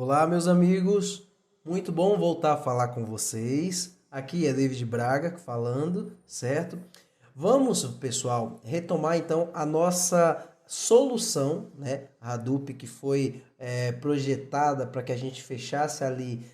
Olá, meus amigos, muito bom voltar a falar com vocês. Aqui é David Braga falando, certo? Vamos, pessoal, retomar então a nossa solução, né? A Hadoop que foi projetada para que a gente fechasse ali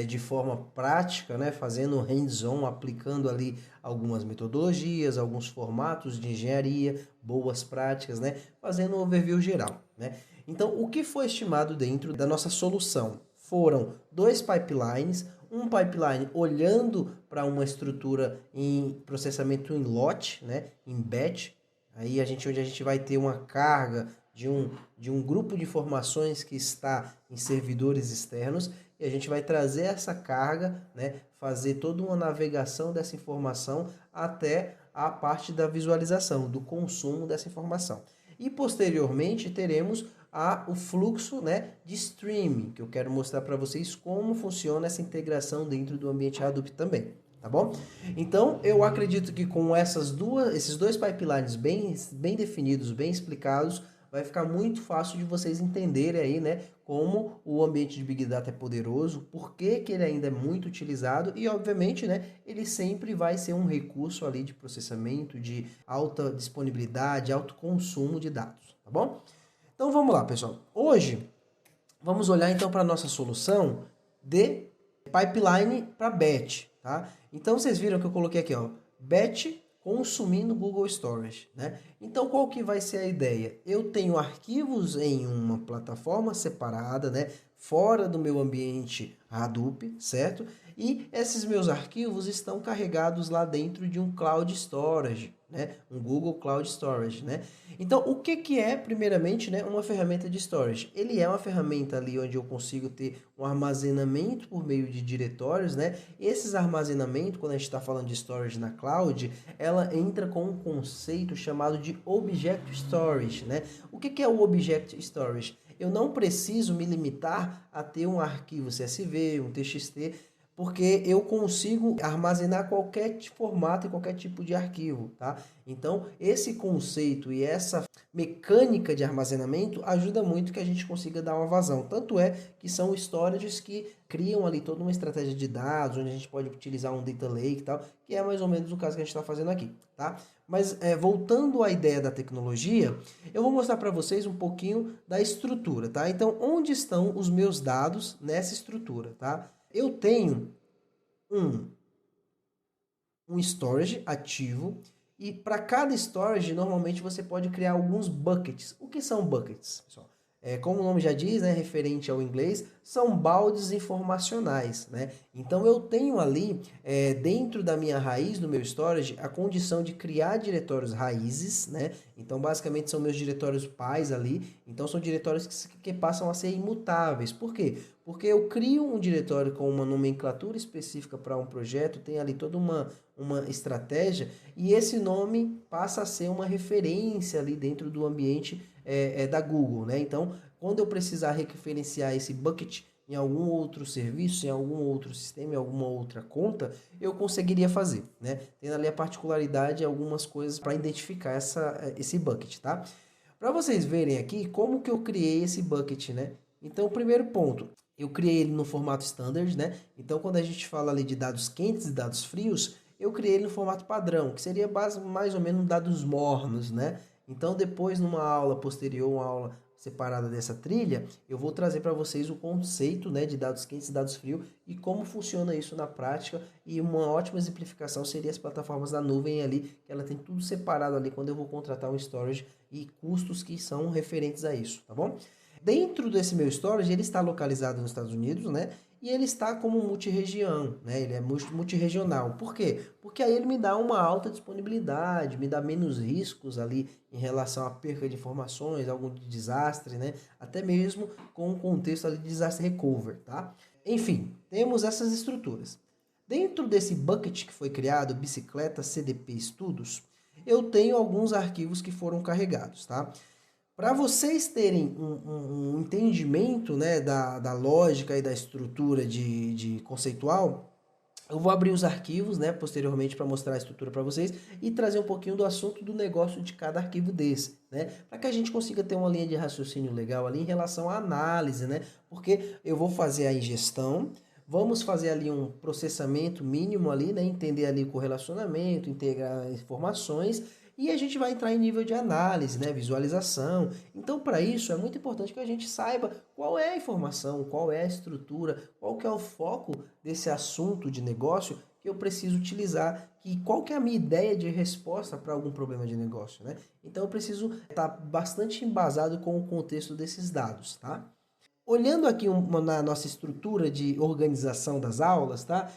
de forma prática, né? Fazendo hands-on, aplicando ali algumas metodologias, alguns formatos de engenharia, boas práticas, né? Fazendo um overview geral, né? Então, o que foi estimado dentro da nossa solução? Foram dois pipelines, um pipeline olhando para uma estrutura em processamento em lote, né, em batch, aí onde a gente vai ter uma carga de um grupo de informações que está em servidores externos e a gente vai trazer essa carga, né, fazer toda uma navegação dessa informação até a parte da visualização, do consumo dessa informação. E posteriormente teremos o fluxo, né, de streaming, que eu quero mostrar para vocês como funciona essa integração dentro do ambiente Hadoop também, tá bom? Então, eu acredito que com esses dois pipelines bem definidos, bem explicados, vai ficar muito fácil de vocês entenderem aí, né, como o ambiente de Big Data é poderoso, por que ele ainda é muito utilizado e, obviamente, né, ele sempre vai ser um recurso ali de processamento, de alta disponibilidade, alto consumo de dados, tá bom? Então vamos lá, pessoal. Hoje vamos olhar então para a nossa solução de pipeline para batch, tá? Então vocês viram que eu coloquei aqui, ó, batch consumindo Google Storage, né? Então qual que vai ser a ideia? Eu tenho arquivos em uma plataforma separada, né? Fora do meu ambiente Hadoop, certo? E esses meus arquivos estão carregados lá dentro de um Cloud Storage, né? Um Google Cloud Storage, né? Então, o que é, primeiramente, né, uma ferramenta de storage? Ele é uma ferramenta ali onde eu consigo ter um armazenamento por meio de diretórios, né? Esses armazenamentos, quando a gente está falando de storage na cloud, ela entra com um conceito chamado de Object Storage, né? O que é o Object Storage? Eu não preciso me limitar a ter um arquivo CSV, um TXT, porque eu consigo armazenar qualquer formato e qualquer tipo de arquivo, tá? Então, esse conceito e essa mecânica de armazenamento ajuda muito que a gente consiga dar uma vazão. Tanto é que são storages que criam ali toda uma estratégia de dados, onde a gente pode utilizar um data lake e tal, que é mais ou menos o caso que a gente está fazendo aqui, tá? Mas voltando à ideia da tecnologia, eu vou mostrar para vocês um pouquinho da estrutura, tá? Então, onde estão os meus dados nessa estrutura, tá? Eu tenho um storage ativo e para cada storage normalmente você pode criar alguns buckets. O que são buckets, pessoal? Como o nome já diz, né, referente ao inglês, são baldes informacionais, né? Então eu tenho ali, dentro da minha raiz, do meu storage, a condição de criar diretórios raízes, né? Então basicamente são meus diretórios pais ali, então são diretórios que passam a ser imutáveis. Por quê? Porque eu crio um diretório com uma nomenclatura específica para um projeto, tem ali toda uma estratégia, e esse nome passa a ser uma referência ali dentro do ambiente da Google, né? Então, quando eu precisar referenciar esse bucket em algum outro serviço, em algum outro sistema, em alguma outra conta, eu conseguiria fazer, né? Tendo ali a particularidade e algumas coisas para identificar esse bucket, tá? Para vocês verem aqui como que eu criei esse bucket, né? Então, o primeiro ponto, eu criei ele no formato standard, né? Então, quando a gente fala ali de dados quentes e dados frios, eu criei ele no formato padrão, que seria mais ou menos dados mornos, né? Então, depois, numa aula posterior, uma aula separada dessa trilha, eu vou trazer para vocês o conceito, né, de dados quentes e dados frios e como funciona isso na prática. E uma ótima exemplificação seria as plataformas da nuvem ali, que ela tem tudo separado ali quando eu vou contratar um storage e custos que são referentes a isso, tá bom? Dentro desse meu storage, ele está localizado nos Estados Unidos, né? E ele está como multirregião, né? Ele é multirregional. Por quê? Porque aí ele me dá uma alta disponibilidade, me dá menos riscos ali em relação à perca de informações, algum desastre, né? Até mesmo com o contexto ali de desastre recover, tá? Enfim, temos essas estruturas. Dentro desse bucket que foi criado, Bicicleta CDP Estudos, eu tenho alguns arquivos que foram carregados, tá? Para vocês terem um entendimento, né, da lógica e da estrutura de conceitual, Eu vou abrir os arquivos, né, posteriormente para mostrar a estrutura para vocês e trazer um pouquinho do assunto do negócio de cada arquivo desse, né, para que a gente consiga ter uma linha de raciocínio legal ali em relação à análise, né, porque eu vou fazer a ingestão, vamos fazer ali um processamento mínimo ali, né, entender ali o correlacionamento, integrar informações e a gente vai entrar em nível de análise, né, visualização. Então, para isso, é muito importante que a gente saiba qual é a informação, qual é a estrutura, qual que é o foco desse assunto de negócio que eu preciso utilizar, e qual que é a minha ideia de resposta para algum problema de negócio, né? Então, eu preciso estar bastante embasado com o contexto desses dados, tá? Olhando aqui na nossa estrutura de organização das aulas, tá?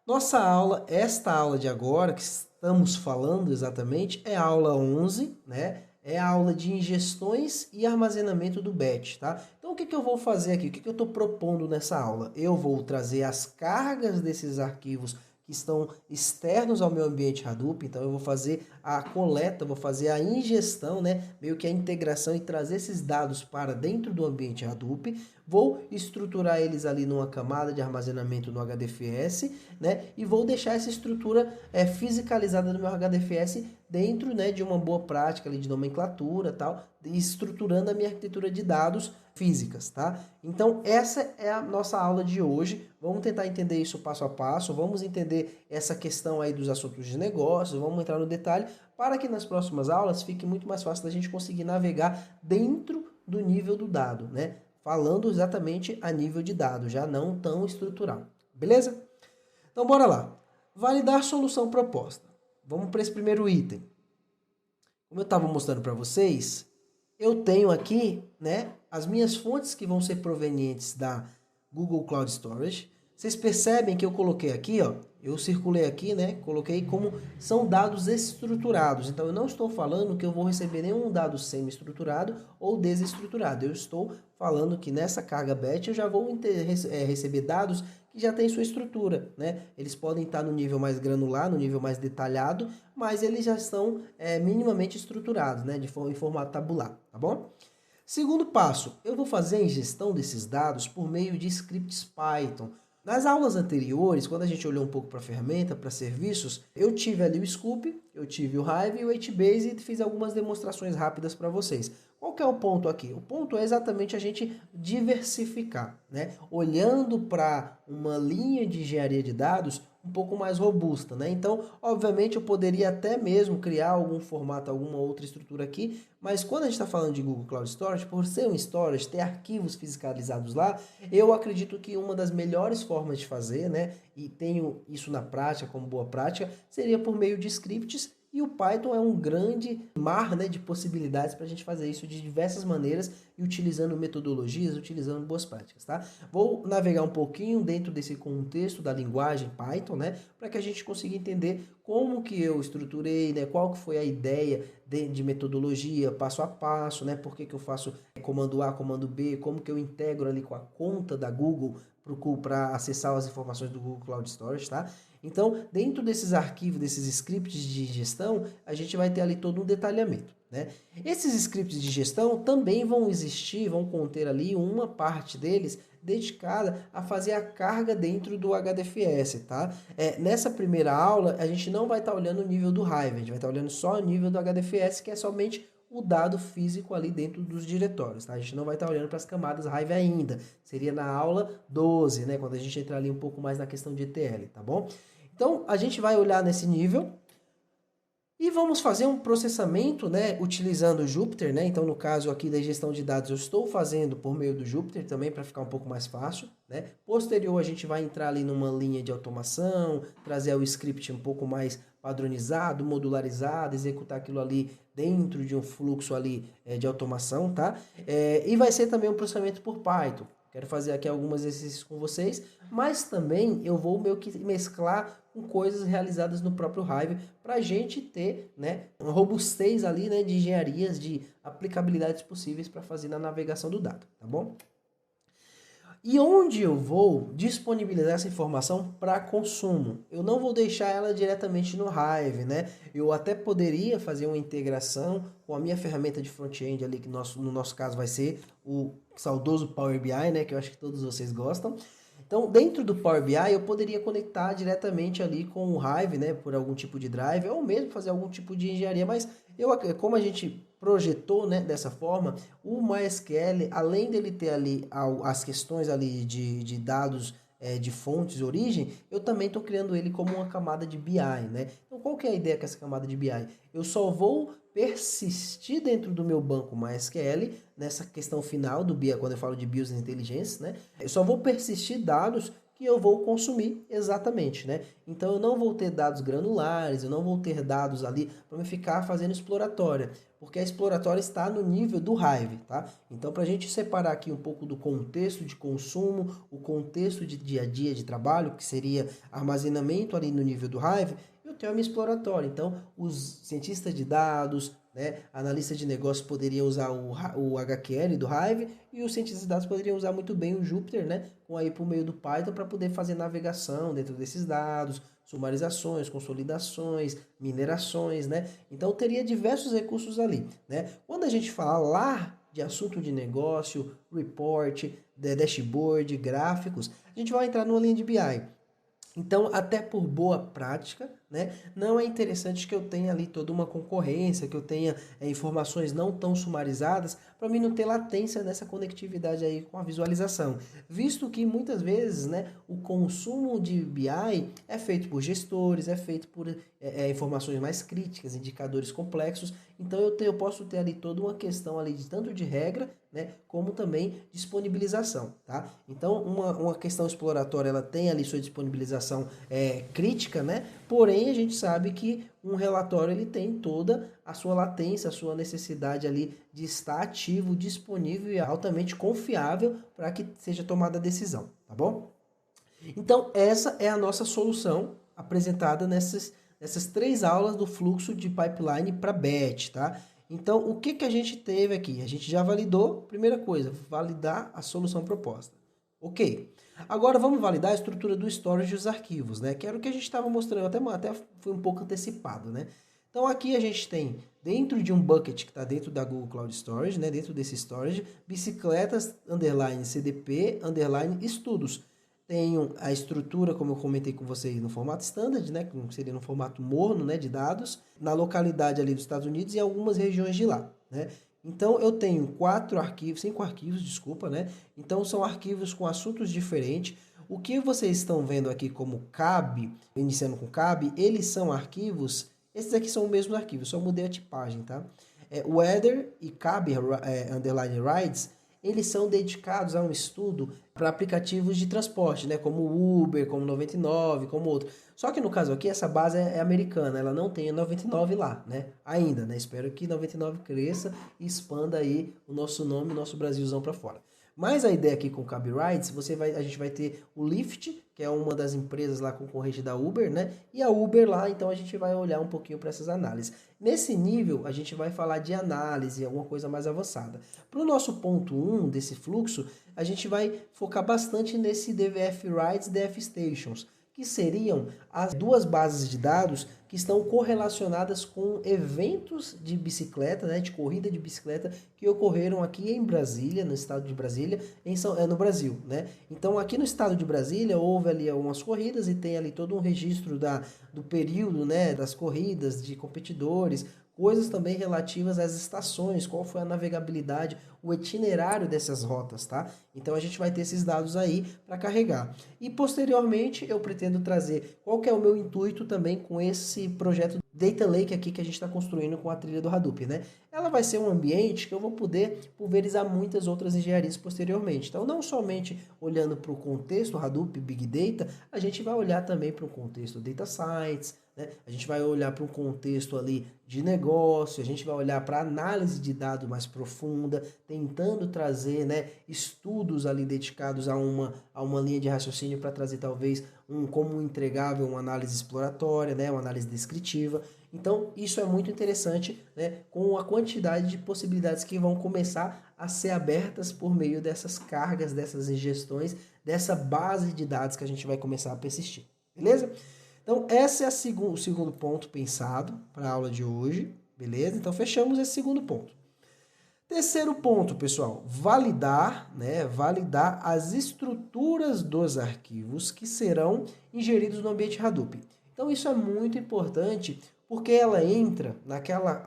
Nossa aula, esta aula de agora, que estamos falando exatamente, é a aula 11, né? É a aula de ingestões e armazenamento do batch, tá? Então, o que eu vou fazer aqui? O que eu estou propondo nessa aula? Eu vou trazer as cargas desses arquivos que estão externos ao meu ambiente Hadoop, então eu vou fazer a coleta, vou fazer a ingestão, né? Meio que a integração e trazer esses dados para dentro do ambiente Hadoop, vou estruturar eles ali numa camada de armazenamento no HDFS, né? E vou deixar essa estrutura fisicalizada no meu HDFS dentro, né, de uma boa prática ali de nomenclatura, tal, estruturando a minha arquitetura de dados físicas, tá? Então, essa é a nossa aula de hoje. Vamos tentar entender isso passo a passo, vamos entender essa questão aí dos assuntos de negócios, vamos entrar no detalhe, para que nas próximas aulas fique muito mais fácil da gente conseguir navegar dentro do nível do dado, né? Falando exatamente a nível de dado, já não tão estrutural. Beleza? Então, bora lá. Validar solução proposta. Vamos para esse primeiro item. Como eu estava mostrando para vocês, eu tenho aqui, né, as minhas fontes que vão ser provenientes da Google Cloud Storage. Vocês percebem que eu coloquei aqui, ó, eu circulei aqui, né, coloquei como são dados estruturados. Então, eu não estou falando que eu vou receber nenhum dado semi-estruturado ou desestruturado. Eu estou falando que nessa carga batch eu já vou receber dados que já tem sua estrutura, né? Eles podem estar no nível mais granular, no nível mais detalhado, mas eles já estão minimamente estruturados, né? Em formato tabular, tá bom? Segundo passo, eu vou fazer a ingestão desses dados por meio de scripts Python. Nas aulas anteriores, quando a gente olhou um pouco para a ferramenta, para serviços, eu tive ali o Scoop, eu tive o Hive e o HBase e fiz algumas demonstrações rápidas para vocês. Qual que é o ponto aqui? O ponto é exatamente a gente diversificar, né? Olhando para uma linha de engenharia de dados um pouco mais robusta, né? Então, obviamente, eu poderia até mesmo criar algum formato, alguma outra estrutura aqui, mas quando a gente está falando de Google Cloud Storage, por ser um storage, ter arquivos fiscalizados lá, eu acredito que uma das melhores formas de fazer, né? E tenho isso na prática, como boa prática, seria por meio de scripts. E o Python é um grande mar, né, de possibilidades para a gente fazer isso de diversas maneiras e utilizando metodologias, utilizando boas práticas, tá? Vou navegar um pouquinho dentro desse contexto da linguagem Python, né, para que a gente consiga entender como que eu estruturei, né, qual que foi a ideia de metodologia, passo a passo, né, por que eu faço comando A, comando B, como que eu integro ali com a conta da Google para acessar as informações do Google Cloud Storage, tá? Então, dentro desses arquivos, desses scripts de gestão, a gente vai ter ali todo um detalhamento, né? Esses scripts de gestão também vão existir, vão conter ali uma parte deles dedicada a fazer a carga dentro do HDFS, tá? Nessa primeira aula, a gente não vai estar olhando o nível do Hive, a gente vai estar olhando só o nível do HDFS, que é somente o dado físico ali dentro dos diretórios, tá? A gente não vai estar olhando para as camadas Hive ainda. Seria na aula 12, né? Quando a gente entrar ali um pouco mais na questão de ETL, tá bom? Então, a gente vai olhar nesse nível e vamos fazer um processamento, né, utilizando o Jupyter, né? Então, no caso aqui da gestão de dados, eu estou fazendo por meio do Jupyter também para ficar um pouco mais fácil, né? Posterior, a gente vai entrar ali numa linha de automação, trazer o script um pouco mais padronizado, modularizado, executar aquilo ali dentro de um fluxo ali de automação, tá? E vai ser também um processamento por Python. Quero fazer aqui alguns exercícios com vocês, mas também eu vou meio que mesclar com coisas realizadas no próprio Hive para a gente ter, né, uma robustez ali, né, de engenharias, de aplicabilidades possíveis para fazer na navegação do dado, tá bom? E onde eu vou disponibilizar essa informação para consumo? Eu não vou deixar ela diretamente no Hive, né? Eu até poderia fazer uma integração com a minha ferramenta de front-end ali, que no nosso caso vai ser o saudoso Power BI, né? Que eu acho que todos vocês gostam. Então, dentro do Power BI, eu poderia conectar diretamente ali com o Hive, né, por algum tipo de drive, ou mesmo fazer algum tipo de engenharia, mas como a gente projetou, né, dessa forma, o MySQL, além dele ter ali as questões ali de dados de fontes de origem, eu também estou criando ele como uma camada de BI, né? Então, qual que é a ideia com essa camada de BI? Eu só vou persistir dentro do meu banco MySQL, nessa questão final do BI, quando eu falo de Business Intelligence, né? Eu só vou persistir dados que eu vou consumir exatamente, né? Então eu não vou ter dados granulares, eu não vou ter dados ali para me ficar fazendo exploratória, porque a exploratória está no nível do Hive, tá? Então para a gente separar aqui um pouco do contexto de consumo, o contexto de dia a dia de trabalho, que seria armazenamento ali no nível do Hive, eu tenho a minha exploratória. Então os cientistas de dados, né, analistas de negócios poderiam usar o HQL do Hive e os cientistas de dados poderiam usar muito bem o Jupyter, né, com aí por meio do Python para poder fazer navegação dentro desses dados, sumarizações, consolidações, minerações, né? Então teria diversos recursos ali, né? Quando a gente falar de assunto de negócio, report, dashboard, gráficos, a gente vai entrar numa linha de BI. Então, até por boa prática, né, não é interessante que eu tenha ali toda uma concorrência, que eu tenha informações não tão sumarizadas, para mim não ter latência nessa conectividade aí com a visualização. Visto que muitas vezes, né, o consumo de BI é feito por gestores, é feito por informações mais críticas, indicadores complexos, então eu posso ter ali toda uma questão ali de tanto de regra, né, como também disponibilização, tá? Então, uma questão exploratória, ela tem ali sua disponibilização crítica, né? Porém, a gente sabe que um relatório ele tem toda a sua latência, a sua necessidade ali de estar ativo, disponível e altamente confiável para que seja tomada a decisão, tá bom? Então, essa é a nossa solução apresentada nessas 3 aulas do fluxo de pipeline para batch, tá? Então, o que a gente teve aqui? A gente já validou, primeira coisa, validar a solução proposta. Ok. Agora vamos validar a estrutura do storage dos arquivos, né? Que era o que a gente estava mostrando, até foi um pouco antecipado, né? Então aqui a gente tem, dentro de um bucket que está dentro da Google Cloud Storage, né? Dentro desse storage, bicicletas, underline CDP, underline estudos. Tenho a estrutura, como eu comentei com vocês, no formato standard, né, que seria no formato morno, né, de dados, na localidade ali dos Estados Unidos e em algumas regiões de lá, né. Então eu tenho 5 arquivos, desculpa, né. Então são arquivos com assuntos diferentes. O que vocês estão vendo aqui como CAB, iniciando com CAB, eles são arquivos, esses aqui são o mesmo arquivo, só mudei a tipagem, tá. Weather e CAB, underline rides, eles são dedicados a um estudo para aplicativos de transporte, né, como Uber, como 99, como outro. Só que no caso aqui, essa base é americana, ela não tem a 99 lá, né, ainda, né, espero que 99 cresça e expanda aí o nosso nome, o nosso Brasilzão para fora. Mas a ideia aqui com o Cab Rides, a gente vai ter o Lyft, que é uma das empresas lá concorrente da Uber, né? E a Uber lá, então a gente vai olhar um pouquinho para essas análises. Nesse nível, a gente vai falar de análise, alguma coisa mais avançada. Para o nosso ponto 1 desse fluxo, a gente vai focar bastante nesse DVF Rides e DF Stations, que seriam as 2 bases de dados que estão correlacionadas com eventos de bicicleta, né, de corrida de bicicleta que ocorreram aqui em Brasília, no estado de Brasília, no Brasil, né? Então aqui no estado de Brasília houve ali algumas corridas e tem ali todo um registro do período, né, das corridas, de competidores, coisas também relativas às estações, qual foi a navegabilidade, o itinerário dessas rotas, tá? Então a gente vai ter esses dados aí para carregar. E posteriormente eu pretendo trazer qual que é o meu intuito também com esse projeto Data Lake aqui que a gente está construindo com a trilha do Hadoop, né? Ela vai ser um ambiente que eu vou poder pulverizar muitas outras engenharias posteriormente. Então não somente olhando para o contexto Hadoop, Big Data, a gente vai olhar também para o contexto Data Science, né? A gente vai olhar para um contexto ali de negócio, a gente vai olhar para análise de dados mais profunda, tentando trazer, né, estudos ali dedicados a uma linha de raciocínio para trazer talvez como um entregável, uma análise exploratória, né, uma análise descritiva. Então isso é muito interessante, né, com a quantidade de possibilidades que vão começar a ser abertas por meio dessas cargas, dessas ingestões, dessa base de dados que a gente vai começar a persistir. Beleza? Então, esse é o segundo ponto pensado para a aula de hoje, beleza? Então, fechamos esse segundo ponto. Terceiro ponto, pessoal, validar, né, validar as estruturas dos arquivos que serão ingeridos no ambiente Hadoop. Então isso é muito importante porque ela entra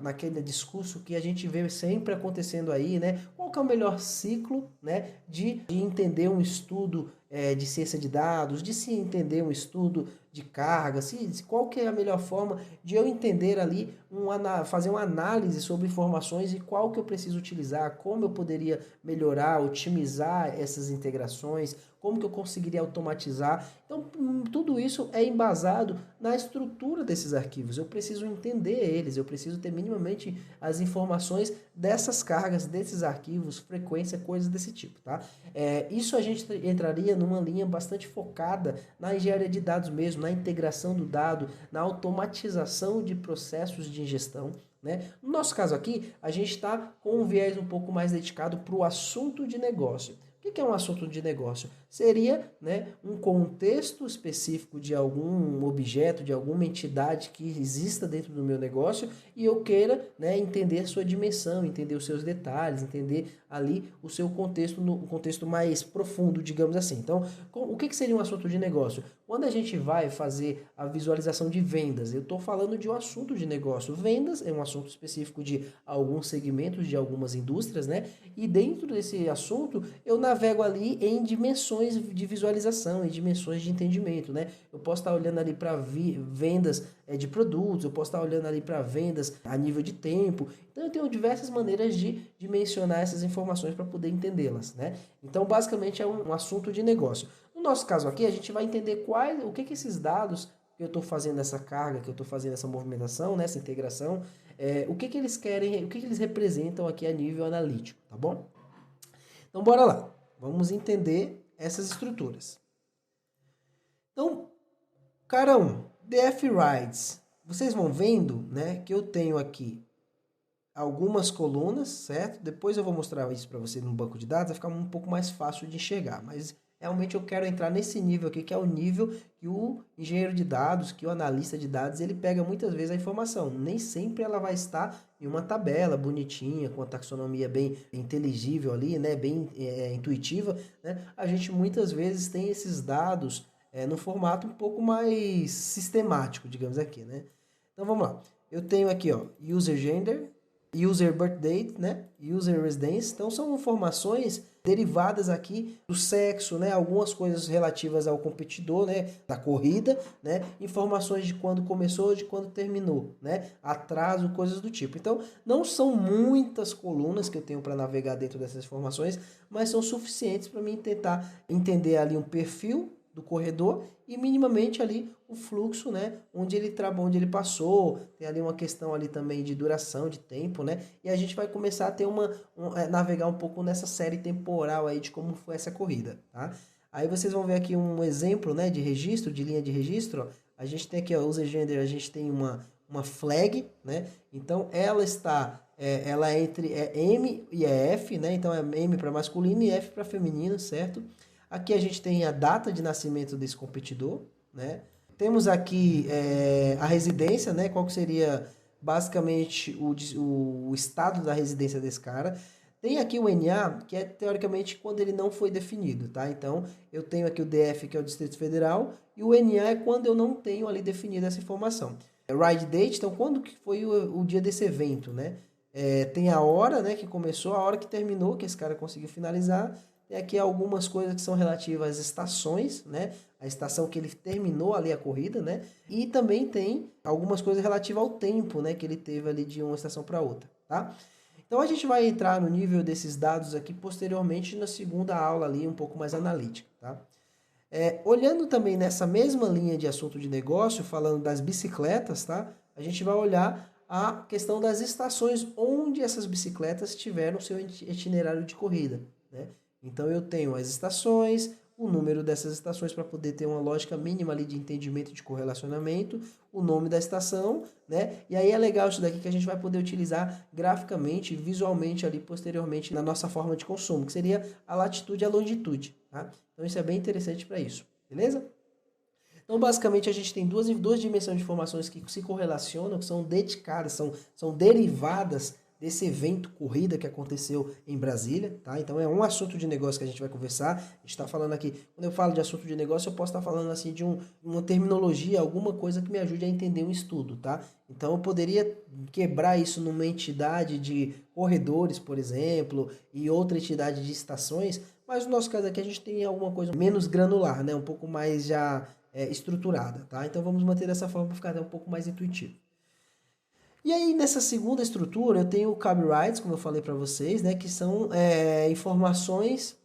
naquele discurso que a gente vê sempre acontecendo aí, né? Qual que é o melhor ciclo, né, de entender um estudo de ciência de dados, de se entender um estudo de carga, qual que é a melhor forma de eu entender ali, fazer uma análise sobre informações e qual que eu preciso utilizar, como eu poderia melhorar, otimizar essas integrações, como que eu conseguiria automatizar. Então, tudo isso é embasado na estrutura desses arquivos. Eu preciso entender eles, eu preciso ter minimamente as informações dessas cargas, desses arquivos, frequência, coisas desse tipo, tá? Isso a gente entraria numa linha bastante focada na engenharia de dados mesmo, na integração do dado, na automatização de processos de ingestão, né? No nosso caso aqui, a gente está com um viés um pouco mais dedicado para o assunto de negócio. O que é um assunto de negócio? Seria, né, um contexto específico de algum objeto, de alguma entidade que exista dentro do meu negócio e eu queira, né, entender sua dimensão, entender os seus detalhes, entender ali o seu contexto, no contexto mais profundo, digamos assim. Então, o que seria um assunto de negócio? Quando a gente vai fazer a visualização de vendas, eu estou falando de um assunto de negócio. Vendas é um assunto específico de alguns segmentos, de algumas indústrias, né? E dentro desse assunto, eu navego ali em dimensões de visualização, em dimensões de entendimento, né? Eu posso estar olhando ali para vendas de produtos, eu posso estar olhando ali para vendas a nível de tempo. Então, eu tenho diversas maneiras de mencionar essas informações para poder entendê-las, né? Então, basicamente, é um assunto de negócio. No nosso caso aqui, a gente vai entender o que esses dados que eu estou fazendo essa carga, que eu estou fazendo essa movimentação, nessa integração, o que eles querem, o que eles representam aqui a nível analítico, tá bom? Então, bora lá. Vamos entender essas estruturas. Então, cara 1, DF Rides. Vocês vão vendo, né, que eu tenho aqui algumas colunas, certo? Depois eu vou mostrar isso para vocês no banco de dados, vai ficar um pouco mais fácil de enxergar, mas realmente eu quero entrar nesse nível aqui, que é o nível que o engenheiro de dados, que o analista de dados, ele pega muitas vezes a informação. Nem sempre ela vai estar em uma tabela bonitinha, com a taxonomia bem inteligível ali, né, bem intuitiva, né? A gente muitas vezes tem esses dados no formato um pouco mais sistemático, digamos aqui, né? Então vamos lá. Eu tenho aqui, ó, user gender, user birth date, né? User residence. Então são informações derivadas aqui do sexo, né? Algumas coisas relativas ao competidor, né? Da corrida, né? Informações de quando começou, de quando terminou, né? Atraso, coisas do tipo. Então não são muitas colunas que eu tenho para navegar dentro dessas informações, mas são suficientes para mim tentar entender ali um perfil do corredor e minimamente ali o fluxo, né, onde ele passou, tem ali uma questão ali também de duração, de tempo, né, e a gente vai começar a ter navegar um pouco nessa série temporal aí de como foi essa corrida, tá? Aí vocês vão ver aqui um exemplo, né, de registro, de linha de registro, ó. A gente tem aqui, ó, user gender, a gente tem uma flag, né, então ela está ela é entre M e F, né, então é M para masculino e F para feminino, certo? Aqui a gente tem a data de nascimento desse competidor, né? Temos aqui a residência, né? Qual que seria basicamente o estado da residência desse cara. Tem aqui o NA, que é teoricamente quando ele não foi definido, tá? Então, eu tenho aqui o DF, que é o Distrito Federal, e o NA é quando eu não tenho ali definido essa informação. Ride date, então quando que foi o dia desse evento, né? Tem a hora, né, que começou, a hora que terminou, que esse cara conseguiu finalizar. Tem aqui algumas coisas que são relativas às estações, né? A estação que ele terminou ali a corrida, né? E também tem algumas coisas relativas ao tempo, né? Que ele teve ali de uma estação para outra, tá? Então a gente vai entrar no nível desses dados aqui posteriormente na segunda aula ali, um pouco mais analítica, tá? Olhando também nessa mesma linha de assunto de negócio, falando das bicicletas, tá? A gente vai olhar a questão das estações onde essas bicicletas tiveram seu itinerário de corrida, né? Então eu tenho as estações, o número dessas estações para poder ter uma lógica mínima ali de entendimento de correlacionamento, o nome da estação, né? E aí é legal isso daqui que a gente vai poder utilizar graficamente, visualmente ali posteriormente na nossa forma de consumo, que seria a latitude e a longitude, tá? Então isso é bem interessante para isso, beleza? Então, basicamente, a gente tem duas dimensões de informações que se correlacionam, que são dedicadas, são derivadas desse evento corrida que aconteceu em Brasília, tá? Então é um assunto de negócio que a gente vai conversar. A gente está falando aqui, quando eu falo de assunto de negócio, eu posso estar falando assim de uma terminologia, alguma coisa que me ajude a entender um estudo, tá? Então eu poderia quebrar isso numa entidade de corredores, por exemplo, e outra entidade de estações, mas no nosso caso aqui a gente tem alguma coisa menos granular, né? Um pouco mais já estruturada, tá? Então vamos manter dessa forma para ficar até um pouco mais intuitivo. E aí nessa segunda estrutura eu tenho o copyrights, como eu falei para vocês, né? Que são informações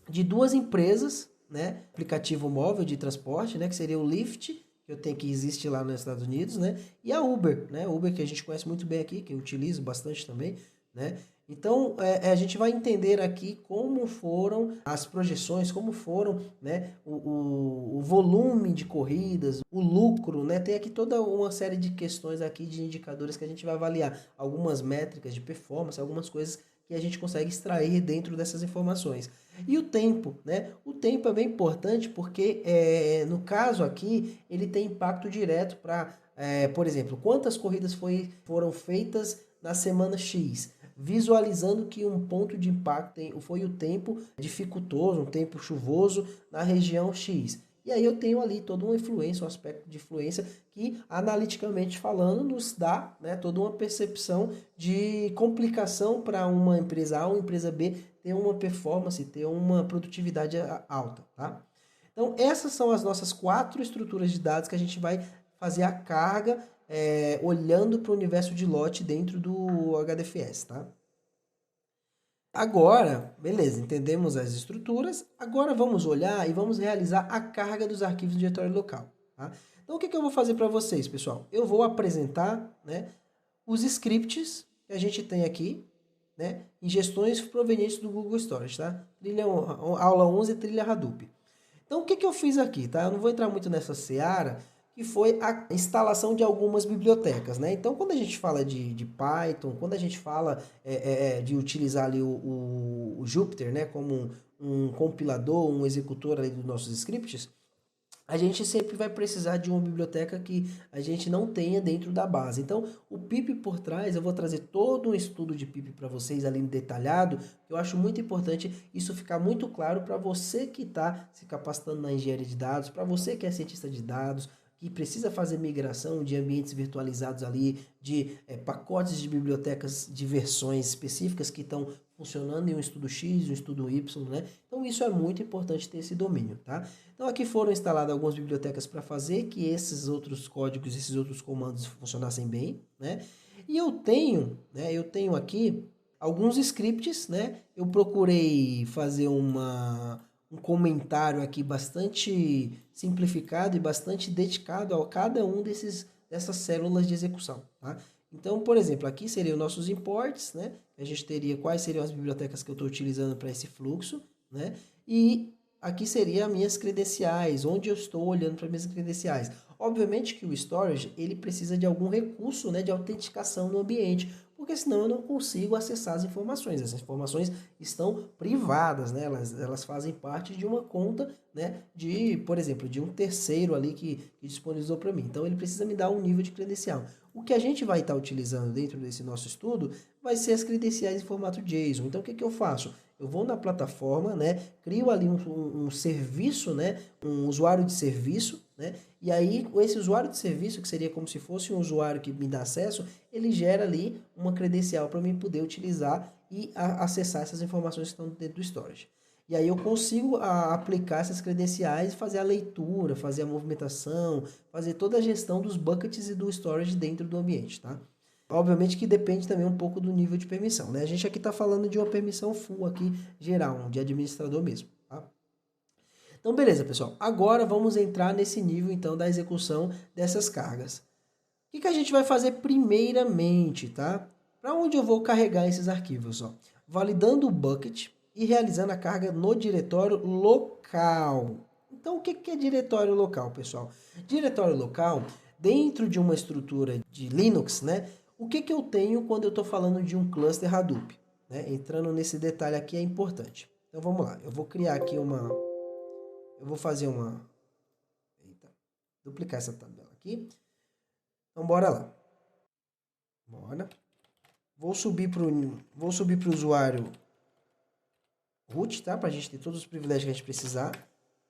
de duas empresas, né? Aplicativo móvel de transporte, né? Que seria o Lyft, que eu tenho que existe lá nos Estados Unidos, né? E a Uber, né? Uber que a gente conhece muito bem aqui, que eu utilizo bastante também, né? Então, a gente vai entender aqui como foram as projeções, como foram, né, o volume de corridas, o lucro, né? Tem aqui toda uma série de questões aqui de indicadores que a gente vai avaliar, algumas métricas de performance, algumas coisas que a gente consegue extrair dentro dessas informações. E o tempo, né? O tempo é bem importante porque, no caso aqui, ele tem impacto direto para, por exemplo, quantas corridas foram feitas na semana X, visualizando que um ponto de impacto foi o tempo dificultoso, um tempo chuvoso na região X. E aí eu tenho ali toda uma influência, um aspecto de influência que, analiticamente falando, nos dá, né, toda uma percepção de complicação para uma empresa A ou uma empresa B ter uma performance, ter uma produtividade alta, tá? Então, essas são as nossas 4 estruturas de dados que a gente vai fazer a carga olhando para o universo de lote dentro do HDFS, tá? Agora, beleza, entendemos as estruturas, agora vamos olhar e vamos realizar a carga dos arquivos do diretório local, tá? Então, o que eu vou fazer para vocês, pessoal? Eu vou apresentar, né, os scripts que a gente tem aqui, né, em gestões provenientes do Google Storage, tá? Aula 11, trilha Hadoop. Então, o que eu fiz aqui, tá? Eu não vou entrar muito nessa seara, que foi a instalação de algumas bibliotecas, né? Então, quando a gente fala de Python, quando a gente fala de utilizar ali o Jupyter, né, como um compilador, um executor ali dos nossos scripts, a gente sempre vai precisar de uma biblioteca que a gente não tenha dentro da base. Então, o pip por trás, eu vou trazer todo um estudo de pip para vocês ali detalhado. Eu acho muito importante isso ficar muito claro para você que está se capacitando na engenharia de dados, para você que é cientista de dados, que precisa fazer migração de ambientes virtualizados ali, de pacotes de bibliotecas de versões específicas que estão funcionando em um estudo X, um estudo Y, né? Então isso é muito importante ter esse domínio, tá? Então aqui foram instaladas algumas bibliotecas para fazer que esses outros códigos, esses outros comandos funcionassem bem, né? E eu tenho aqui alguns scripts, né? Eu procurei fazer um comentário aqui bastante simplificado e bastante dedicado a cada um dessas células de execução, tá? Então, por exemplo, aqui seriam nossos imports, né? A gente teria quais seriam as bibliotecas que eu estou utilizando para esse fluxo, né? E aqui seriam as minhas credenciais, onde eu estou olhando para minhas credenciais. Obviamente que o storage, ele precisa de algum recurso, né, de autenticação no ambiente, porque senão eu não consigo acessar as informações. Essas informações estão privadas, né? Elas fazem parte de uma conta, né, por exemplo, de um terceiro ali que disponibilizou para mim. Então ele precisa me dar um nível de credencial. O que a gente vai estar utilizando dentro desse nosso estudo vai ser as credenciais em formato JSON. Então o que eu faço? Eu vou na plataforma, né, crio ali um serviço, né, um usuário de serviço, né, e aí esse usuário de serviço, que seria como se fosse um usuário que me dá acesso, ele gera ali uma credencial para mim poder utilizar e acessar essas informações que estão dentro do storage. E aí eu consigo aplicar essas credenciais, fazer a leitura, fazer a movimentação, fazer toda a gestão dos buckets e do storage dentro do ambiente, tá? Obviamente que depende também um pouco do nível de permissão, né? A gente aqui está falando de uma permissão full aqui, geral, de administrador mesmo, tá? Então, beleza, pessoal. Agora vamos entrar nesse nível, então, da execução dessas cargas. O que a gente vai fazer primeiramente, tá? Para onde eu vou carregar esses arquivos, ó? Validando o bucket e realizando a carga no diretório local. Então, o que é diretório local, pessoal? Diretório local, dentro de uma estrutura de Linux, né? O que eu tenho quando eu estou falando de um cluster Hadoop? Né? Entrando nesse detalhe aqui é importante. Então, vamos lá. Eu vou criar aqui Eu vou fazer uma... Eita, duplicar essa tabela aqui. Então, bora lá. Bora. vou subir pro usuário root, tá? Pra gente ter todos os privilégios que a gente precisar.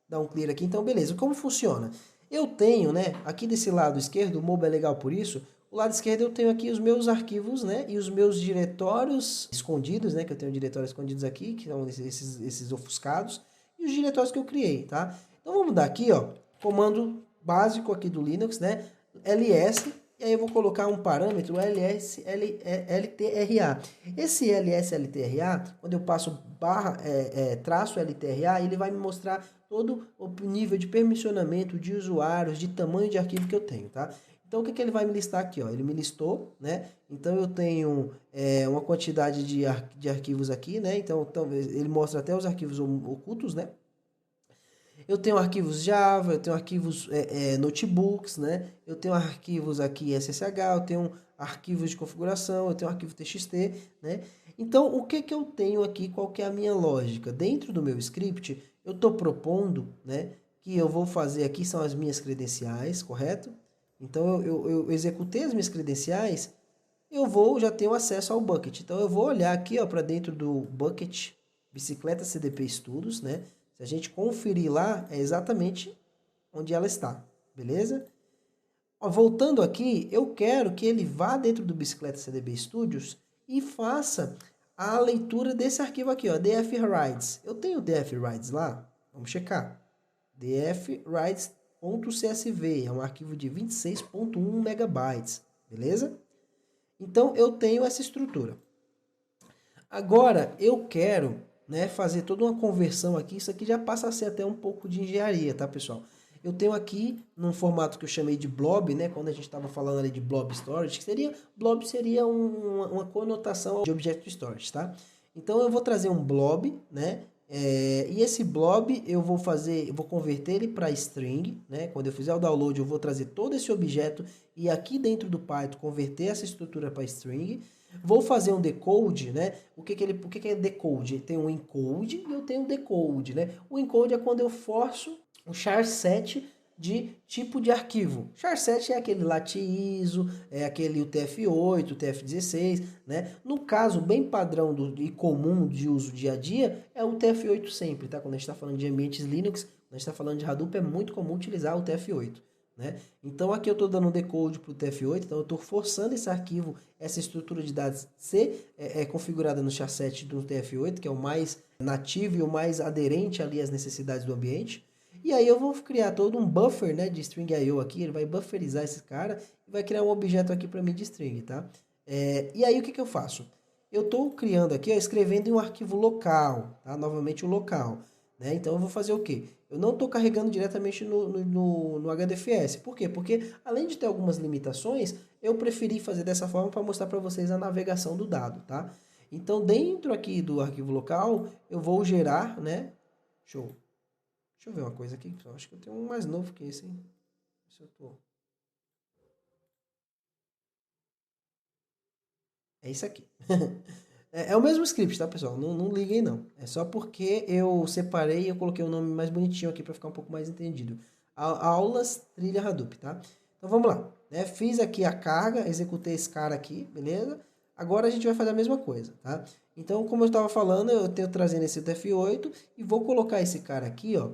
Dar um clear aqui. Então, beleza. Como funciona? Eu tenho, né? Aqui desse lado esquerdo, o Mobo é legal por isso. O lado esquerdo eu tenho aqui os meus arquivos, né? E os meus diretórios escondidos, né? Que eu tenho diretórios escondidos aqui, que são esses ofuscados. E os diretórios que eu criei, tá? Então, vamos dar aqui, ó. Comando básico aqui do Linux, né? ls. E aí eu vou colocar um parâmetro ltra. Esse lsltra, quando eu passo barra, traço ltra, ele vai me mostrar todo o nível de permissionamento de usuários, de tamanho de arquivo que eu tenho, tá? Então, o que ele vai me listar aqui, ó? Ele me listou, né? Então, eu tenho uma quantidade de arquivos aqui, né? Então, ele mostra até os arquivos ocultos, né? Eu tenho arquivos Java, eu tenho arquivos notebooks, né? Eu tenho arquivos aqui SSH, eu tenho arquivos de configuração, eu tenho arquivo TXT, né? Então, o que eu tenho aqui? Qual que é a minha lógica? Dentro do meu script, eu estou propondo, né, que eu vou fazer aqui, são as minhas credenciais, correto? Então, eu executei as minhas credenciais, já tenho acesso ao bucket. Então, eu vou olhar aqui para dentro do bucket Bicicleta CDP Estudos, né? Se a gente conferir lá, é exatamente onde ela está, beleza? Ó, voltando aqui, eu quero que ele vá dentro do Bicicleta CDB Studios e faça a leitura desse arquivo aqui, ó, dfrides. Eu tenho dfrides lá? Vamos checar. dfrides.csv, é um arquivo de 26.1 megabytes, beleza? Então, eu tenho essa estrutura. Agora, eu quero, né, fazer toda uma conversão aqui. Isso aqui já passa a ser até um pouco de engenharia, tá, pessoal? Eu tenho aqui, num formato que eu chamei de blob, né, quando a gente estava falando ali de blob storage, blob seria uma conotação de object storage, tá? Então, eu vou trazer um blob, né, e esse blob eu vou converter ele para string, né? Quando eu fizer o download, eu vou trazer todo esse objeto e aqui dentro do Python converter essa estrutura para string. Vou fazer um decode, né? O que é decode? Tem um encode e eu tenho um decode, né? O encode é quando eu forço um char7 de tipo de arquivo. Char7 é aquele latiso, é aquele UTF-8, UTF-16, né? No caso, bem padrão e comum de uso dia a dia, é o UTF-8 sempre, tá? Quando a gente está falando de ambientes Linux, quando a gente está falando de Hadoop, é muito comum utilizar o UTF-8. Né? Então aqui eu estou dando um decode para o TF8, então eu estou forçando esse arquivo, essa estrutura de dados ser configurada no char7 do TF8, que é o mais nativo e o mais aderente ali às necessidades do ambiente. E aí eu vou criar todo um buffer, né, de string IO aqui, ele vai bufferizar esse cara e vai criar um objeto aqui para mim de string, tá? E aí o que eu faço? Eu estou criando aqui, ó, escrevendo em um arquivo local, tá? Novamente o local. Né? Então eu vou fazer o quê? Eu não estou carregando diretamente no HDFS. Por quê? Porque além de ter algumas limitações, eu preferi fazer dessa forma para mostrar para vocês a navegação do dado, tá? Então dentro aqui do arquivo local, eu vou gerar, né? Deixa eu ver uma coisa aqui. Eu acho que eu tenho um mais novo que esse, hein? Se eu tô... É isso aqui. É o mesmo script, tá, pessoal? Não liguem, não. É só porque eu separei e eu coloquei o nome mais bonitinho aqui para ficar um pouco mais entendido. Aulas Trilha Hadoop, tá? Então vamos lá. Né? Fiz aqui a carga, executei esse cara aqui, beleza? Agora a gente vai fazer a mesma coisa, tá? Então, como eu estava falando, eu tenho trazendo esse UTF-8 e vou colocar esse cara aqui, ó,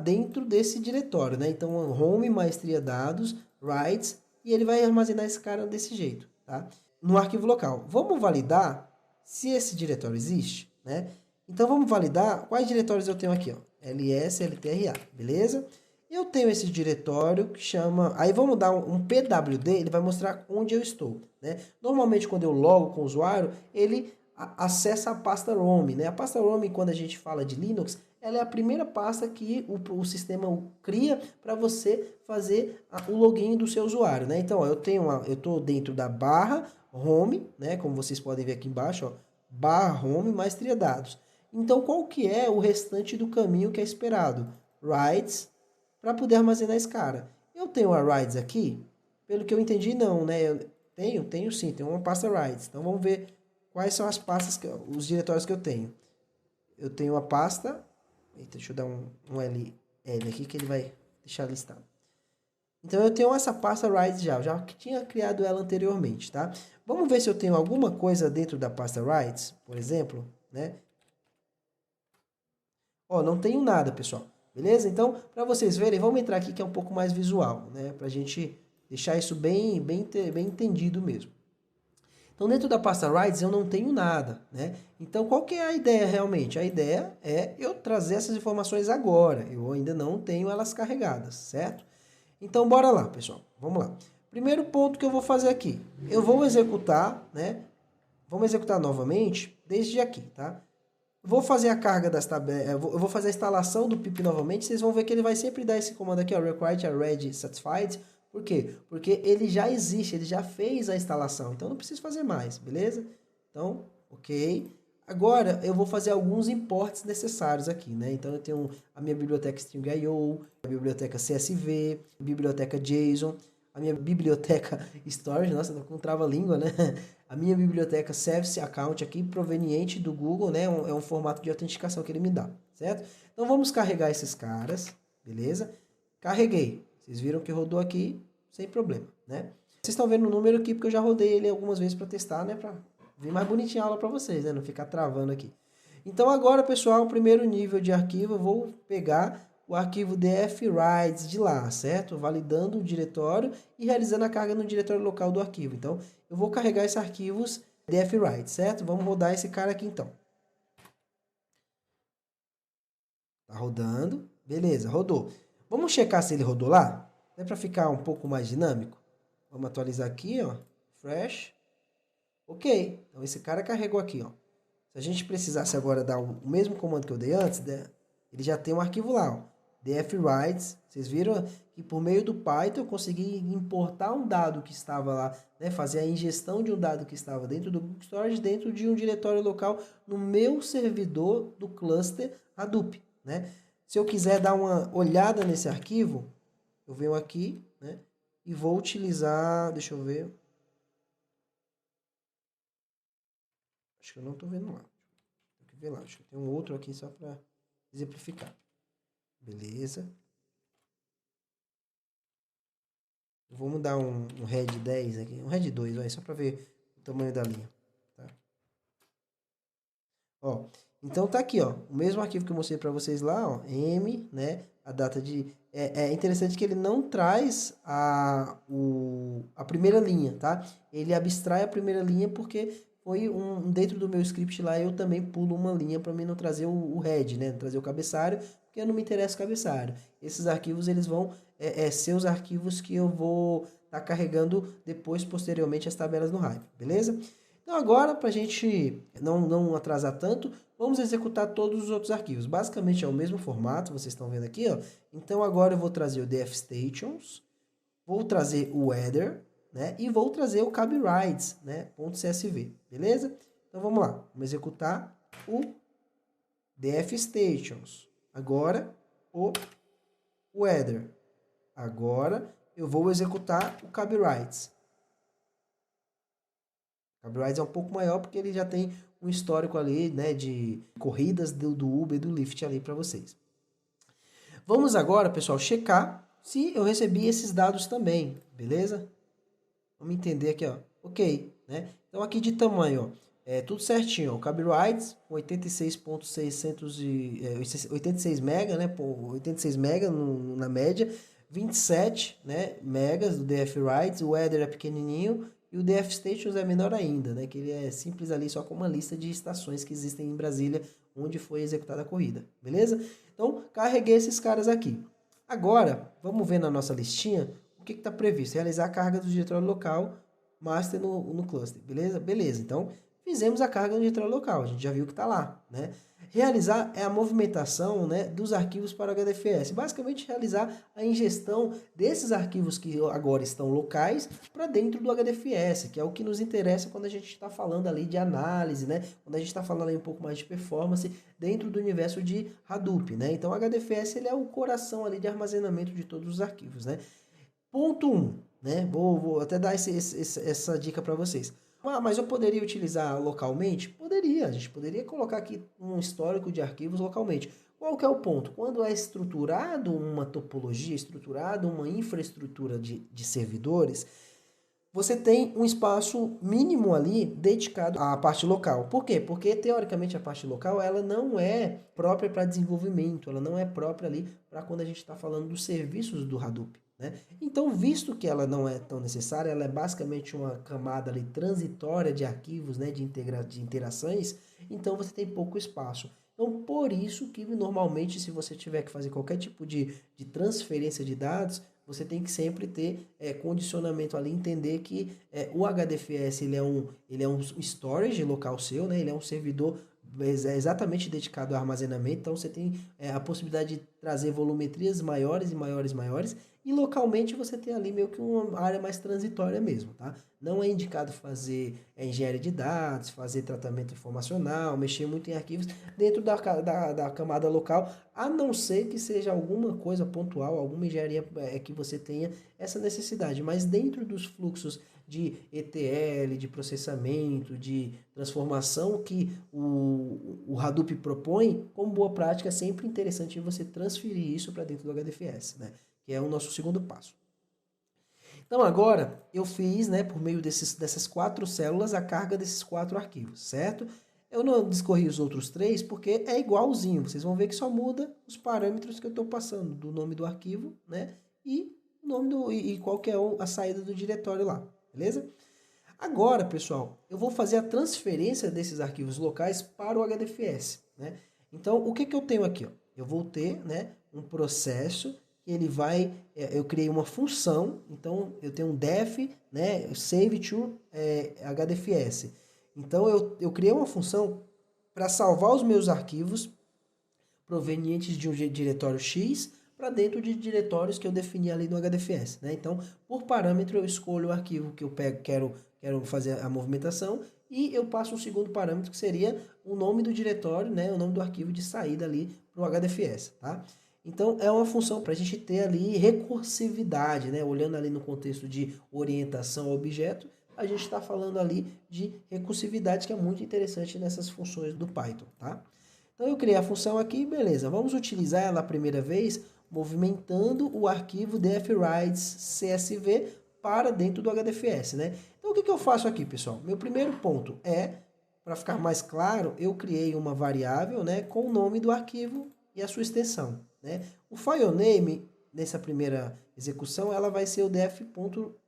dentro desse diretório, né? Então, home, maestria dados, writes, e ele vai armazenar esse cara desse jeito, tá? No arquivo local. Vamos validar se esse diretório existe, né? Então vamos validar quais diretórios eu tenho aqui, ó. ls, ltra, beleza? Eu tenho esse diretório que chama... Aí vamos dar um pwd, ele vai mostrar onde eu estou, né? Normalmente quando eu logo com o usuário, ele acessa a pasta ROM, né? A pasta ROM, quando a gente fala de Linux, ela é a primeira pasta que o sistema cria para você fazer o login do seu usuário, né? Então, ó, eu estou dentro da barra home, né? Como vocês podem ver aqui embaixo, ó, barra home maestria dados. Então, qual que é o restante do caminho que é esperado? Writes, para poder armazenar esse cara. Eu tenho a writes aqui? Pelo que eu entendi, não, né? Eu tenho sim, tem uma pasta writes. Então, vamos ver quais são as pastas, os diretórios que eu tenho. Eu tenho a pasta... Eita, deixa eu dar um LL aqui que ele vai deixar listado. Então eu tenho essa pasta Rides já tinha criado ela anteriormente, tá? Vamos ver se eu tenho alguma coisa dentro da pasta Rides, por exemplo, né? Ó, não tenho nada, pessoal. Beleza? Então, para vocês verem, vamos entrar aqui que é um pouco mais visual, né? Pra gente deixar isso bem entendido mesmo. Então, dentro da pasta Rides eu não tenho nada, né? Então, qual que é a ideia realmente? A ideia é eu trazer essas informações agora. Eu ainda não tenho elas carregadas, certo? Então, bora lá, pessoal. Vamos lá. Primeiro ponto que eu vou fazer aqui. Eu vou executar, né? Vamos executar novamente desde aqui, tá? Vou fazer a carga das tabelas, eu vou fazer a instalação do pip novamente, vocês vão ver que ele vai sempre dar esse comando aqui, ó, require already satisfied. Por quê? Porque ele já existe, ele já fez a instalação, então não preciso fazer mais, beleza? Então, ok. Agora eu vou fazer alguns imports necessários aqui, né? Então eu tenho a minha biblioteca string.io, a biblioteca CSV, a biblioteca JSON, a minha biblioteca storage, nossa, tô com trava-língua, né? A minha biblioteca Service Account aqui, proveniente do Google, né? É um formato de autenticação que ele me dá, certo? Então vamos carregar esses caras, beleza? Carreguei. Vocês viram que rodou aqui sem problema, né? Vocês estão vendo o número aqui porque eu já rodei ele algumas vezes para testar, né? Para vir mais bonitinha a aula para vocês, né? Não ficar travando aqui. Então agora, pessoal, o primeiro nível de arquivo, eu vou pegar o arquivo dfrides de lá, certo? Validando o diretório e realizando a carga no diretório local do arquivo. Então, eu vou carregar esses arquivos dfrides, certo? Vamos rodar esse cara aqui então. Tá rodando. Beleza, rodou. Vamos checar se ele rodou lá? É para ficar um pouco mais dinâmico. Vamos atualizar aqui, ó. Fresh. Ok. Então, esse cara carregou aqui, ó. Se a gente precisasse agora dar o mesmo comando que eu dei antes, né? Ele já tem um arquivo lá, ó. dfrides. Vocês viram que por meio do Python eu consegui importar um dado que estava lá, né? Fazer a ingestão de um dado que estava dentro do Google Storage, dentro de um diretório local no meu servidor do cluster Hadoop, né? Se eu quiser dar uma olhada nesse arquivo, eu venho aqui, né? E vou utilizar, deixa eu ver. Acho que eu não estou vendo lá. Tem que ver lá. Acho que tem um outro aqui só para exemplificar. Beleza. Vamos dar um red 10 aqui. Um red 2, vai, só para ver o tamanho da linha. Tá? Ó, então tá aqui, ó. O mesmo arquivo que eu mostrei para vocês lá, ó. M, né? A data de... É interessante que ele não traz a primeira linha, tá? Ele abstrai a primeira linha porque foi dentro do meu script lá, eu também pulo uma linha para mim não trazer o head, né? Não trazer o cabeçalho, porque eu não me interessa o cabeçalho. Esses arquivos, eles vão ser os arquivos que eu vou estar carregando depois, posteriormente, as tabelas no Hive, beleza? Então agora, para a gente não atrasar tanto, vamos executar todos os outros arquivos. Basicamente é o mesmo formato, vocês estão vendo aqui, ó. Então agora eu vou trazer o dfstations, vou trazer o weather, né? E vou trazer o caberides, né? .csv, beleza? Então vamos lá, vamos executar o dfstations. Agora o weather. Agora eu vou executar o caberides. O caberides é um pouco maior porque ele já tem um histórico ali, né, de corridas do Uber e do Lyft ali para vocês. Vamos agora, pessoal, checar se eu recebi esses dados também, beleza? Vamos entender aqui, ó. Ok, né? Então aqui de tamanho, ó, tudo certinho, ó. O caberides 86 mega, né? 86 mega na média, 27, né, megas do dfrides, o header é pequenininho e o dfstations é menor ainda, né? Que ele é simples ali só com uma lista de estações que existem em Brasília onde foi executada a corrida, beleza? Então, carreguei esses caras aqui. Agora, vamos ver na nossa listinha o que está previsto. Realizar a carga do diretório local master no cluster, beleza? Beleza, então fizemos a carga no diretório local, a gente já viu que está lá, né? Realizar é a movimentação, né, dos arquivos para o HDFS. Basicamente, realizar a ingestão desses arquivos que agora estão locais para dentro do HDFS, que é o que nos interessa quando a gente está falando ali de análise, né? Quando a gente está falando ali um pouco mais de performance dentro do universo de Hadoop, né? Então, o HDFS ele é o coração ali de armazenamento de todos os arquivos, né? Ponto 1, né? Vou até dar essa dica para vocês. Mas eu poderia utilizar localmente? Poderia, a gente poderia colocar aqui um histórico de arquivos localmente. qual que é o ponto? Quando é estruturado uma topologia, estruturado uma infraestrutura de servidores, você tem um espaço mínimo ali dedicado à parte local. Por quê? Porque, teoricamente, a parte local ela não é própria para desenvolvimento, ela não é própria ali para quando a gente está falando dos serviços do Hadoop. Né? Então, visto que ela não é tão necessária, ela é basicamente uma camada ali transitória de arquivos, né, de interações, então você tem pouco espaço. Então, por isso que normalmente, se você tiver que fazer qualquer tipo de transferência de dados, você tem que sempre ter condicionamento ali, entender que o HDFS ele é um storage local seu, né? Ele é um servidor exatamente dedicado ao armazenamento, então você tem a possibilidade de trazer volumetrias maiores e maiores e maiores, e localmente você tem ali meio que uma área mais transitória mesmo, tá? Não é indicado fazer engenharia de dados, fazer tratamento informacional, mexer muito em arquivos dentro da camada local, a não ser que seja alguma coisa pontual, alguma engenharia que você tenha essa necessidade. Mas dentro dos fluxos de ETL, de processamento, de transformação que o Hadoop propõe, como boa prática, é sempre interessante você transferir isso para dentro do HDFS, né? Que é o nosso segundo passo. Então agora eu fiz, né, por meio dessas 4 células, a carga desses 4 arquivos, certo? Eu não discorri os outros 3 porque é igualzinho. Vocês vão ver que só muda os parâmetros que eu estou passando, do nome do arquivo, né? E o nome e qual que é a saída do diretório lá, beleza? Agora, pessoal, eu vou fazer a transferência desses arquivos locais para o HDFS, né? Então, o que eu tenho aqui? Ó? Eu vou ter, né, um processo que ele vai... eu criei uma função, então eu tenho um def, né, save to HDFS. Então, eu criei uma função para salvar os meus arquivos provenientes de um diretório X para dentro de diretórios que eu defini ali no HDFS. Né? Então, por parâmetro, eu escolho o arquivo que eu quero fazer a movimentação e eu passo um segundo parâmetro que seria o nome do diretório, né? O nome do arquivo de saída ali para o HDFS. Tá? Então, é uma função para a gente ter ali recursividade, né? Olhando ali no contexto de orientação ao objeto, a gente está falando ali de recursividade, que é muito interessante nessas funções do Python. Tá? Então eu criei a função aqui, beleza. Vamos utilizar ela a primeira vez movimentando o arquivo dfwrites.csv para dentro do HDFS, né? Então o que eu faço aqui, pessoal? Meu primeiro ponto é, para ficar mais claro, eu criei uma variável, né, com o nome do arquivo e a sua extensão, né? O file name nessa primeira execução, ela vai ser o df_writes.csv.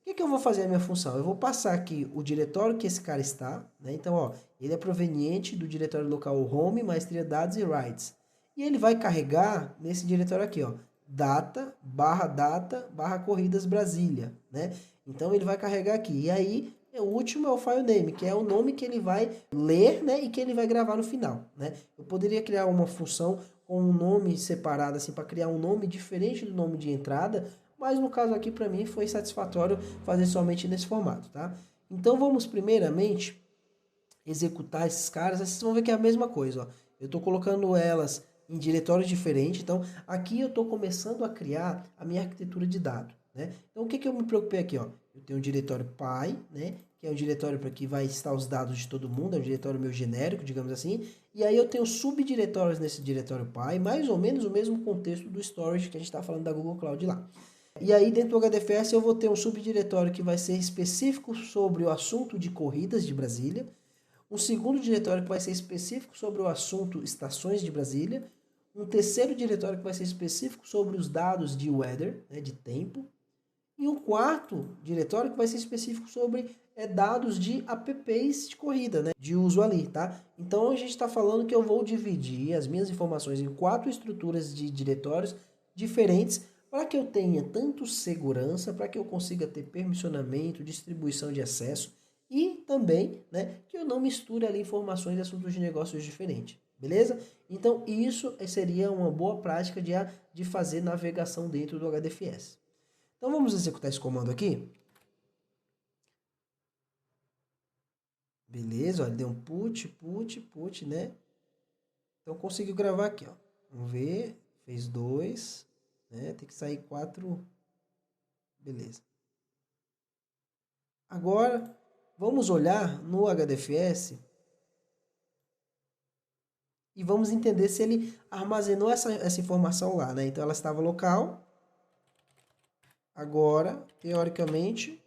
O que eu vou fazer a minha função? Eu vou passar aqui o diretório que esse cara está, né? Então, ó, ele é proveniente do diretório local home, maestria dados e writes. E ele vai carregar nesse diretório aqui, ó, data, barra corridas Brasília, né? Então, ele vai carregar aqui. E aí, o último é o file name, que é o nome que ele vai ler, né? E que ele vai gravar no final, né? Eu poderia criar uma função com um nome separado, assim, para criar um nome diferente do nome de entrada, mas no caso aqui para mim foi satisfatório fazer somente nesse formato, tá? Então vamos primeiramente executar esses caras, vocês vão ver que é a mesma coisa, ó. Eu estou colocando elas em diretórios diferentes, então aqui eu estou começando a criar a minha arquitetura de dado, né? Então o que eu me preocupei aqui, ó? Eu tenho um diretório pai, né? Que é um diretório para que vai estar os dados de todo mundo, é um diretório meu genérico, digamos assim, e aí eu tenho subdiretórios nesse diretório pai, mais ou menos o mesmo contexto do storage que a gente está falando da Google Cloud lá. E aí dentro do HDFS eu vou ter um subdiretório que vai ser específico sobre o assunto de corridas de Brasília, um segundo diretório que vai ser específico sobre o assunto estações de Brasília, um terceiro diretório que vai ser específico sobre os dados de weather, né, de tempo, e um quarto diretório que vai ser específico sobre dados de apps de corrida, né, de uso ali, tá? Então a gente está falando que eu vou dividir as minhas informações em 4 estruturas de diretórios diferentes para que eu tenha tanto segurança, para que eu consiga ter permissionamento, distribuição de acesso e também, né, que eu não misture ali informações de assuntos de negócios diferentes, beleza? Então isso seria uma boa prática de fazer navegação dentro do HDFS. Então vamos executar esse comando aqui. Beleza, olha, deu um put, né? Então conseguiu gravar aqui, ó. Vamos ver, fez 2, né? Tem que sair 4. Beleza. Agora, vamos olhar no HDFS e vamos entender se ele armazenou essa informação lá, né? Então ela estava local, agora, teoricamente,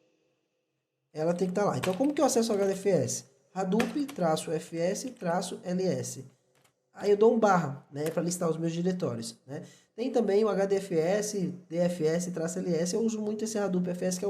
ela tem que estar lá. Então como que eu acesso o HDFS? Hadoop-fs-ls. Aí eu dou um barra, né, para listar os meus diretórios, né? Tem também o HDFS, DFS-ls. Eu uso muito esse Hadoop FS, que é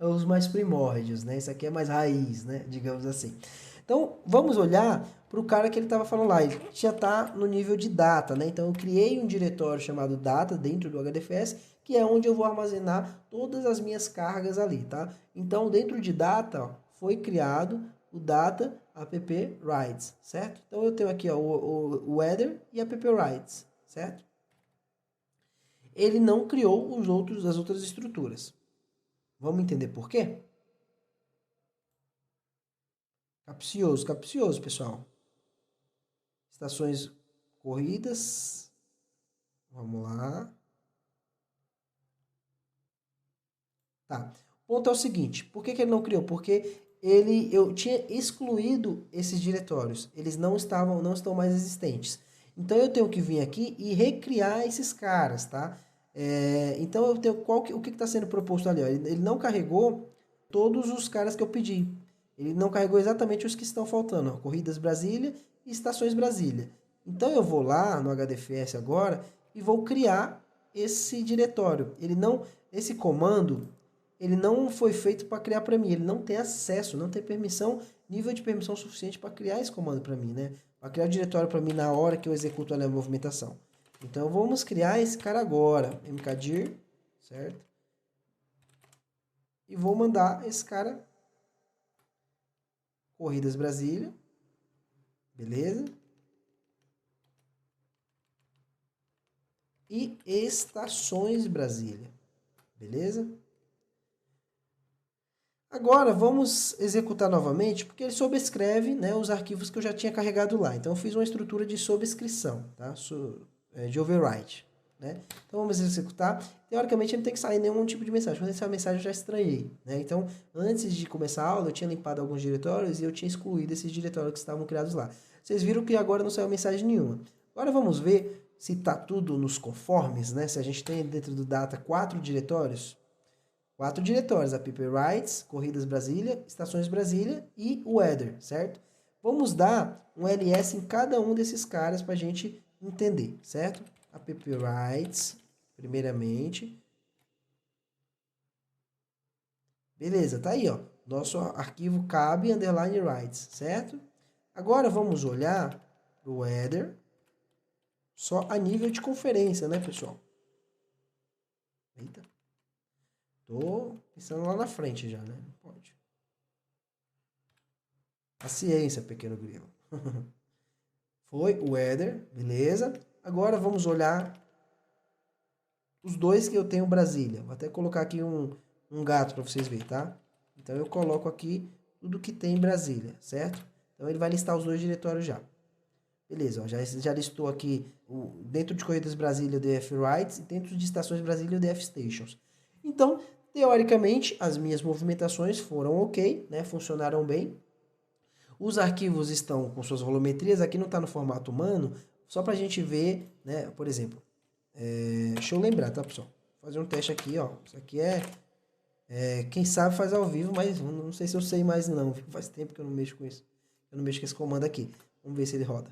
os mais primórdios, né? Isso aqui é mais raiz, né? Digamos assim. Então, vamos olhar para o cara que ele estava falando lá. Ele já está no nível de data, né? Então, eu criei um diretório chamado data dentro do HDFS, que é onde eu vou armazenar todas as minhas cargas ali, tá? Então, dentro de data, ó, foi criado o data app rights, certo? Então, eu tenho aqui ó, o weather e app rights, certo? Ele não criou as outras estruturas. Vamos entender por quê? Capcioso, pessoal. Estações corridas. Vamos lá. Tá. O ponto é o seguinte. Por que ele não criou? Porque eu tinha excluído esses diretórios. Eles não estão mais existentes. Então eu tenho que vir aqui e recriar esses caras, tá? Então eu tenho o que está sendo proposto ali? Ó? Ele não carregou todos os caras que eu pedi. Ele não carregou exatamente os que estão faltando, ó, Corridas Brasília e Estações Brasília. Então eu vou lá no HDFS agora e vou criar esse diretório. Esse comando, ele não foi feito para criar para mim. Ele não tem acesso, não tem permissão, nível de permissão suficiente para criar esse comando para mim, né? Para criar o diretório para mim na hora que eu executo ali a movimentação. Então vamos criar esse cara agora, mkdir, certo? E vou mandar esse cara Corridas Brasília, beleza? E Estações Brasília, beleza? Agora vamos executar novamente, porque ele sobrescreve, né, os arquivos que eu já tinha carregado lá. Então eu fiz uma estrutura de sobrescrição, tá? De overwrite, né? Então vamos executar. Teoricamente não tem que sair nenhum tipo de mensagem. Quando essa mensagem eu já estranhei, né? Então antes de começar a aula eu tinha limpado alguns diretórios e eu tinha excluído esses diretórios que estavam criados lá. Vocês viram que agora não saiu mensagem nenhuma. Agora vamos ver se está tudo nos conformes, né? Se a gente tem dentro do data 4 diretórios. 4 diretórios, app rights, Corridas Brasília, Estações Brasília e o weather, certo? Vamos dar um ls em cada um desses caras para a gente entender, certo? App rights, primeiramente. Beleza, tá aí, ó. Nosso arquivo cabe underline rights, certo? Agora vamos olhar para o weather, só a nível de conferência, né, pessoal? Eita. Tô pensando lá na frente já, né? Não pode. Paciência, pequeno grilo. Foi o weather, beleza? Agora vamos olhar os dois que eu tenho Brasília. Vou até colocar aqui um gato para vocês verem, tá? Então eu coloco aqui tudo que tem em Brasília, certo? Então ele vai listar os dois diretórios já. Beleza, ó, já listou aqui dentro de Corridas Brasília o DF Rights e dentro de Estações Brasília o DF Stations. Então, teoricamente, as minhas movimentações foram ok, né? Funcionaram bem. Os arquivos estão com suas volumetrias, aqui não está no formato humano, só para a gente ver, né? Por exemplo, deixa eu lembrar, tá, pessoal? Vou fazer um teste aqui, ó. Isso aqui quem sabe faz ao vivo, mas não sei se eu sei mais não. Faz tempo que eu não mexo com isso. Eu não mexo com esse comando aqui. Vamos ver se ele roda.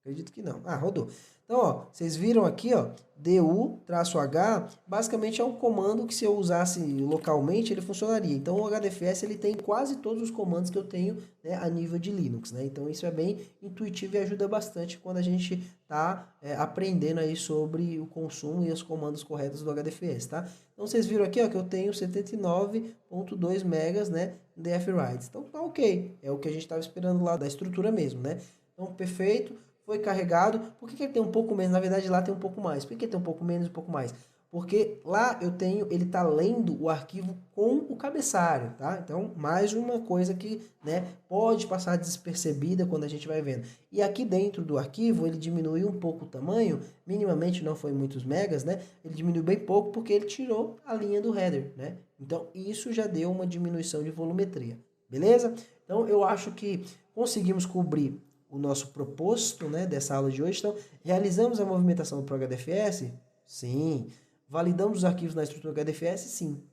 Acredito que não. Ah, rodou. Então, ó, vocês viram aqui, ó, du-h, basicamente é um comando que se eu usasse localmente, ele funcionaria. Então, o HDFS, ele tem quase todos os comandos que eu tenho, né, a nível de Linux, né? Então, isso é bem intuitivo e ajuda bastante quando a gente está aprendendo aí sobre o consumo e os comandos corretos do HDFS, tá? Então, vocês viram aqui, ó, que eu tenho 79.2 megas, né, DF Rights. Então, tá ok. É o que a gente estava esperando lá da estrutura mesmo, né? Então, perfeito. Foi carregado. Por que ele tem um pouco menos? Na verdade, lá tem um pouco mais. Por que ele tem um pouco menos e um pouco mais? Porque lá ele está lendo o arquivo com o cabeçalho, tá? Então, mais uma coisa que, né, pode passar despercebida quando a gente vai vendo. E aqui dentro do arquivo, ele diminuiu um pouco o tamanho, minimamente não foi muitos megas, né? Ele diminuiu bem pouco porque ele tirou a linha do header, né? Então, isso já deu uma diminuição de volumetria, beleza? Então, eu acho que conseguimos cobrir o nosso proposto, né, dessa aula de hoje. Então, realizamos a movimentação para o HDFS? Sim. Validamos os arquivos na estrutura HDFS? Sim.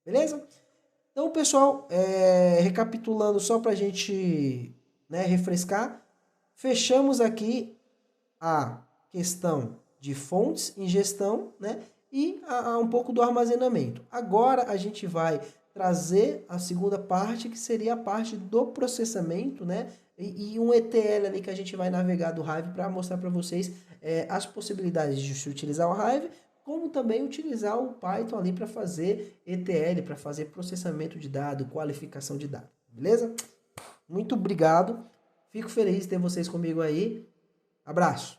Beleza? Então, pessoal, recapitulando só para a gente, né, refrescar, fechamos aqui a questão de fontes, ingestão, né, e um pouco do armazenamento. Agora a gente vai trazer a segunda parte, que seria a parte do processamento, né, e um ETL ali que a gente vai navegar do Hive para mostrar para vocês as possibilidades de se utilizar o Hive, como também utilizar o Python ali para fazer ETL, para fazer processamento de dados, qualificação de dados, beleza? Muito obrigado, fico feliz de ter vocês comigo aí, abraço!